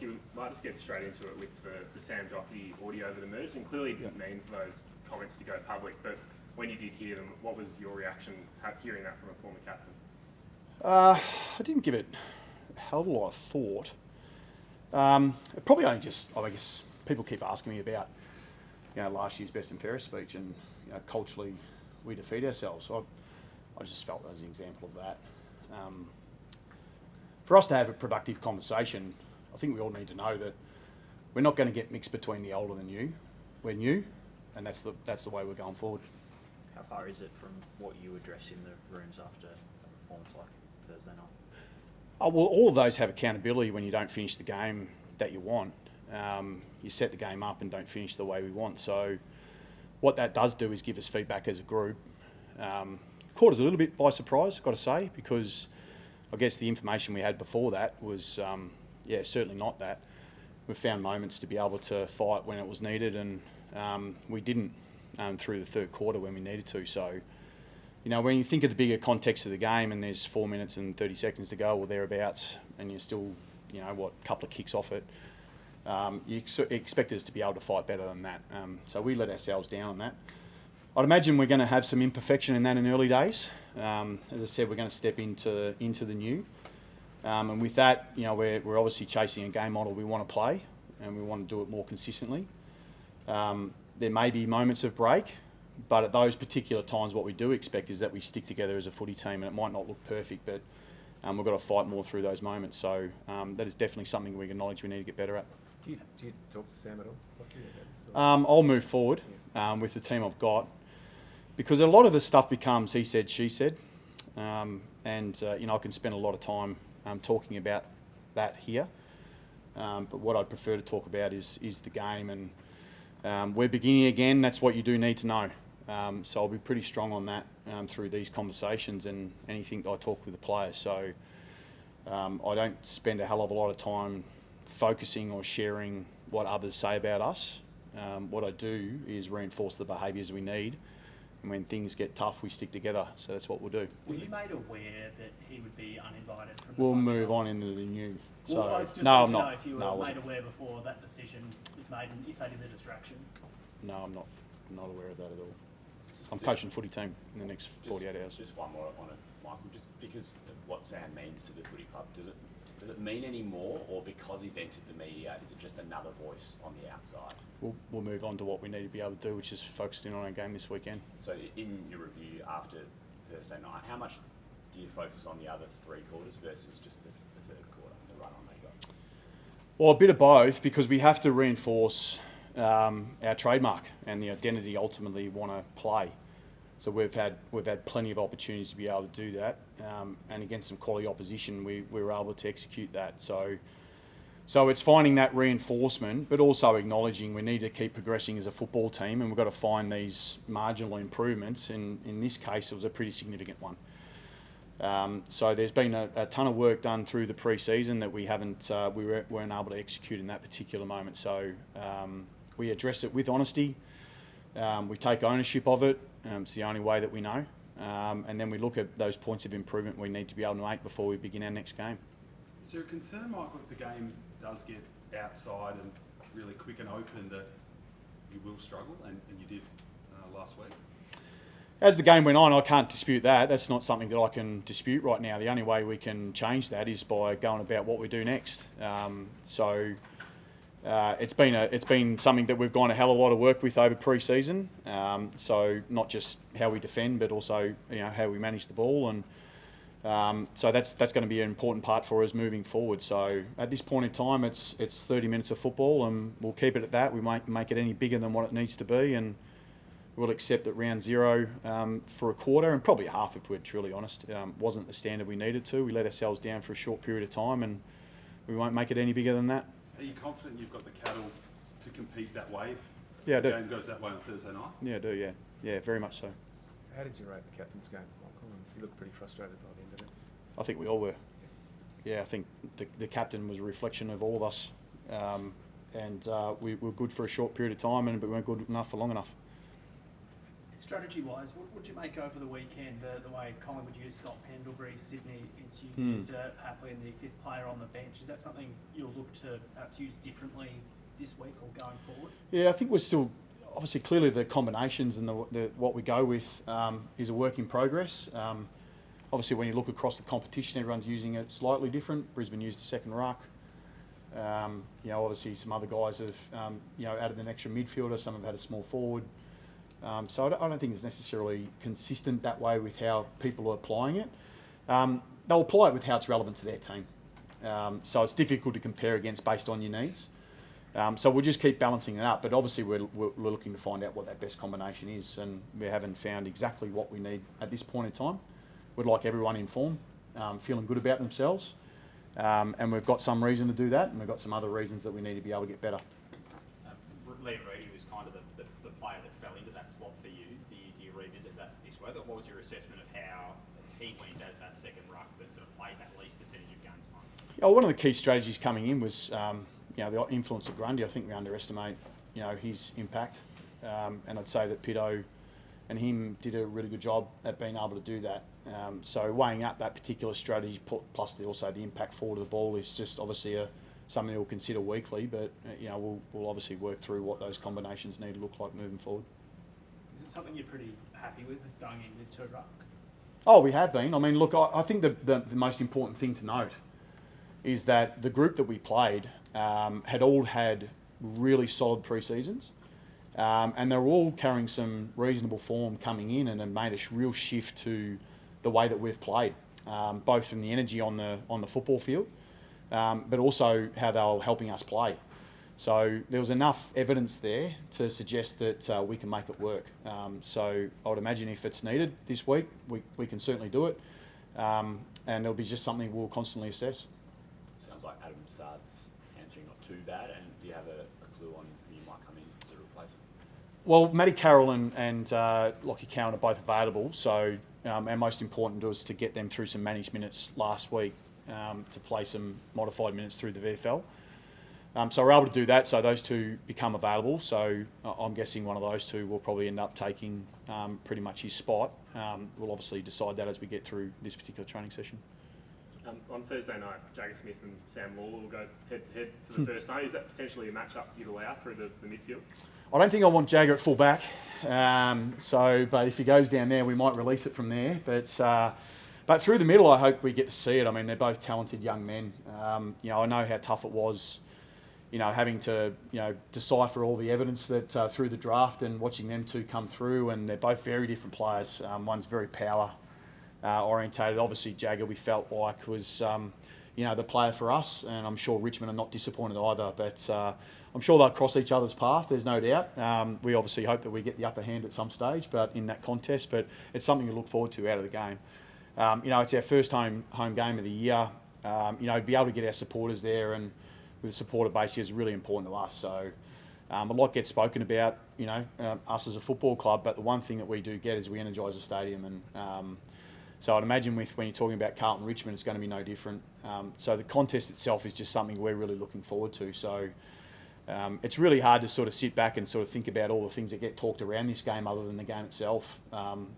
you might just get straight into it with the Sam Jockey audio that emerged, and clearly didn't mean for those comments to go public, but when you did hear them, what was your reaction hearing that from a former captain? I didn't give it a hell of a lot of thought. Probably only just, I guess, people keep asking me about, last year's best and fairest speech, and culturally we defeat ourselves. So I just felt that was an example of that. For us to have a productive conversation, I think we all need to know that we're not going to get mixed between the old and the new. We're new, and that's the way we're going forward. How far is it from what you address in the rooms after a performance like Thursday night? Oh, well, all of those have accountability when you don't finish the game that you want. You set the game up and don't finish the way we want. So what that does do is give us feedback as a group. Caught us a little bit by surprise, I've got to say, because I guess the information we had before that was, certainly not that. We found moments to be able to fight when it was needed, and we didn't through the third quarter when we needed to. So, when you think of the bigger context of the game and there's 4 minutes and 30 seconds to go or thereabouts, and you're still, a couple of kicks off it, you expect us to be able to fight better than that. So we let ourselves down on that. I'd imagine we're going to have some imperfection in that in early days. As I said, we're going to step into the new. And with that, we're obviously chasing a game model we want to play, and we want to do it more consistently. There may be moments of break, but at those particular times what we do expect is that we stick together as a footy team, and it might not look perfect, but we've got to fight more through those moments. So that is definitely something we acknowledge we need to get better at. Do you talk to Sam at all? What's he I'll move forward with the team I've got, because a lot of the stuff becomes he said, she said, and I can spend a lot of time talking about that here. But what I'd prefer to talk about is the game, and we're beginning again. That's what you do need to know. So I'll be pretty strong on that through these conversations and anything that I talk with the players. So I don't spend a hell of a lot of time focusing or sharing what others say about us. What I do is reinforce the behaviours we need, and when things get tough, we stick together. So that's what we'll do. Were you made aware that he would be uninvited from the We'll function? move on into the new. So Well, I just no, wanted I'm to not. know if you No, I were wasn't. made aware before that decision was made, and if that is a distraction. No, I'm not aware of that at all. I'm coaching the footy team in the next 48 hours. Just one more on it, Michael. Just because of what Sam means to the footy club, does it mean any more, or because he's entered the media, is it just another voice on the outside? We'll move on to what we need to be able to do, which is focusing on our game this weekend. So in your review after Thursday night, how much do you focus on the other three quarters versus just the third quarter, the run on they got? Well, a bit of both, because we have to reinforce our trademark and the identity ultimately want to play. So we've had plenty of opportunities to be able to do that, and against some quality opposition, we were able to execute that. So it's finding that reinforcement, but also acknowledging we need to keep progressing as a football team, and we've got to find these marginal improvements. And in this case, it was a pretty significant one. So there's been a ton of work done through the pre-season that we weren't able to execute in that particular moment. So we address it with honesty. We take ownership of it. It's the only way that we know. And then we look at those points of improvement we need to be able to make before we begin our next game. Is there a concern, Michael, if the game does get outside and really quick and open, that you will struggle, and you did last week? As the game went on, I can't dispute that. That's not something that I can dispute right now. The only way we can change that is by going about what we do next. It's been something that we've gone a hell of a lot of work with over pre-season. So not just how we defend, but also how we manage the ball, and so that's going to be an important part for us moving forward. So at this point in time, it's 30 minutes of football, and we'll keep it at that. We won't make it any bigger than what it needs to be, and we'll accept that round zero for a quarter, and probably a half if we're truly honest, wasn't the standard we needed to. We let ourselves down for a short period of time, and we won't make it any bigger than that. Are you confident you've got the cattle to compete that way if Yeah, I the do. game goes that way on Thursday night? Yeah, I do, yeah, very much so. How did you rate the captain's game, Michael? You looked pretty frustrated by the end of it. I think we all were. Yeah, I think the captain was a reflection of all of us, and we were good for a short period of time, but we weren't good enough for long enough. Strategy-wise, what would you make over the weekend, the way Collingwood used Scott Pendlebury, Sydney used Hapley and the fifth player on the bench? Is that something you'll look to perhaps use differently this week or going forward? Yeah, I think we're still, obviously clearly the combinations and what we go with is a work in progress. Obviously when you look across the competition, everyone's using it slightly different. Brisbane used a second ruck. Obviously some other guys have, added an extra midfielder. Some have had a small forward. So I don't think it's necessarily consistent that way with how people are applying it. They'll apply it with how it's relevant to their team. So it's difficult to compare against based on your needs. So we'll just keep balancing it up. But obviously we're looking to find out what that best combination is, and we haven't found exactly what we need at this point in time. We'd like everyone in form, feeling good about themselves. And we've got some reason to do that, and we've got some other reasons that we need to be able to get better. Liam Reedy was kind of the player that fell into that slot for you. Do you revisit that this way? What was your assessment of how he went as that second ruck that sort of played that least percentage of game time? One of the key strategies coming in was the influence of Grundy. I think we underestimate his impact, and I'd say that Pitto and him did a really good job at being able to do that. So weighing up that particular strategy plus also the impact forward of the ball is just obviously something we'll consider weekly, but we'll obviously work through what those combinations need to look like moving forward. Is it something you're pretty happy with going in with two ruck? Oh, we have been. I mean, look, I think the most important thing to note is that the group that we played had all had really solid pre-seasons, and they're all carrying some reasonable form coming in and have made a real shift to the way that we've played, both from the energy on the football field, but also how they were helping us play. So there was enough evidence there to suggest that we can make it work. So I would imagine if it's needed this week, we can certainly do it, and it'll be just something we'll constantly assess. Sounds like Adam Sard's hamstring not too bad, and do you have a clue on who you might come in to replace him? Well, Matty Carroll and Lockie Cowan are both available, so our most important was to get them through some managed minutes last week to play some modified minutes through the VFL. So we're able to do that, so those two become available. So I'm guessing one of those two will probably end up taking pretty much his spot. We'll obviously decide that as we get through this particular training session. On Thursday night, Jagger Smith and Sam Lawler will go head-to-head for the first night. Is that potentially a match-up you'd allow through the midfield? I don't think I want Jagger at full back. But if he goes down there, we might release it from there. But through the middle, I hope we get to see it. I mean, they're both talented young men. I know how tough it was, having to, decipher all the evidence that through the draft and watching them two come through, and they're both very different players. One's very power orientated. Obviously, Jagger, we felt like was, the player for us, and I'm sure Richmond are not disappointed either. But I'm sure they'll cross each other's path. There's no doubt. We obviously hope that we get the upper hand at some stage, but in that contest. But it's something to look forward to out of the game. It's our first home game of the year. To be able to get our supporters there and with the supporter base is really important to us. So a lot gets spoken about, us as a football club, but the one thing that we do get is we energise the stadium. And so I'd imagine when you're talking about Carlton Richmond, it's going to be no different. So the contest itself is just something we're really looking forward to. So it's really hard to sort of sit back and sort of think about all the things that get talked around this game other than the game itself.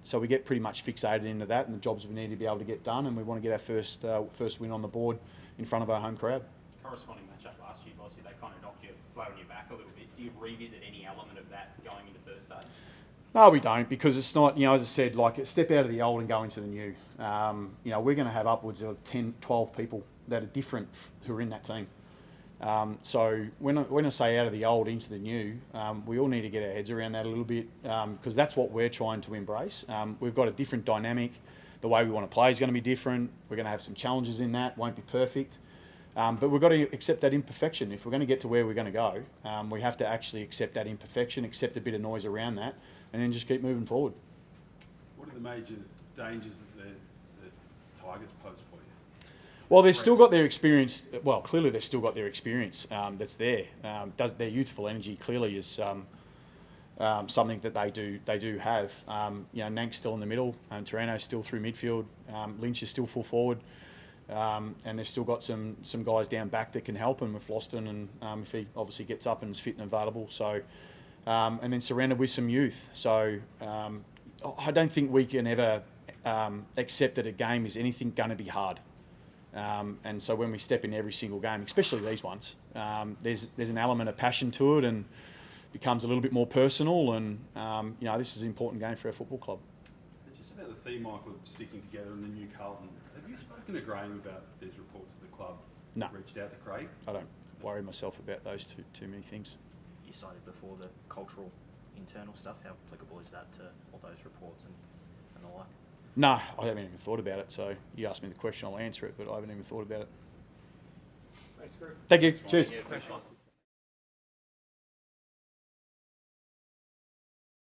So we get pretty much fixated into that and the jobs we need to be able to get done, and we want to get our first win on the board in front of our home crowd. Corresponding matchup last year, Voss, they kind of knocked you flat on your back a little bit. Do you revisit any element of that going into Thursday? No, we don't, because it's not, as I said, like step out of the old and go into the new. We're going to have upwards of 10, 12 people that are different who are in that team. So when I say out of the old into the new, we all need to get our heads around that a little bit, because that's what we're trying to embrace. We've got a different dynamic. The way we want to play is going to be different. We're going to have some challenges in that. Won't be perfect. But we've got to accept that imperfection. If we're going to get to where we're going to go, we have to actually accept that imperfection, accept a bit of noise around that, and then just keep moving forward. What are the major dangers that the Tigers pose for you? Well, they've still got their experience. Well, clearly they've still got their experience that's there. Their youthful energy clearly is something that they do have. Nank's still in the middle, Taranto's still through midfield, Lynch is still full forward. And they've still got some guys down back that can help him with Floston, and if he obviously gets up and is fit and available. So, and then surrounded with some youth. So, I don't think we can ever accept that a game is anything going to be hard. And so when we step in every single game, especially these ones, there's an element of passion to it and becomes a little bit more personal. And this is an important game for our football club. Just about the theme, Michael, of sticking together in the new Carlton. Have you spoken to Graham about these reports of the club? No. Reached out to Craig? I don't worry myself about those too many things. You cited before the cultural internal stuff. How applicable is that to all those reports and the like? No, I haven't even thought about it. So you asked me the question, I'll answer it, but I haven't even thought about it. Thanks, Greg. Thank you. Cheers. Yeah, thanks.